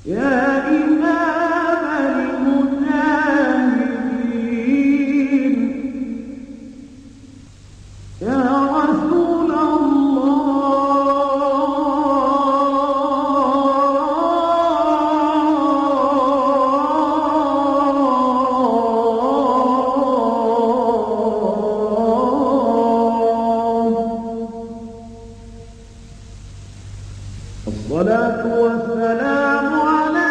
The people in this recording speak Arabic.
يا إمام المجاهدين يا رسول الله الصلاة والسلام عليك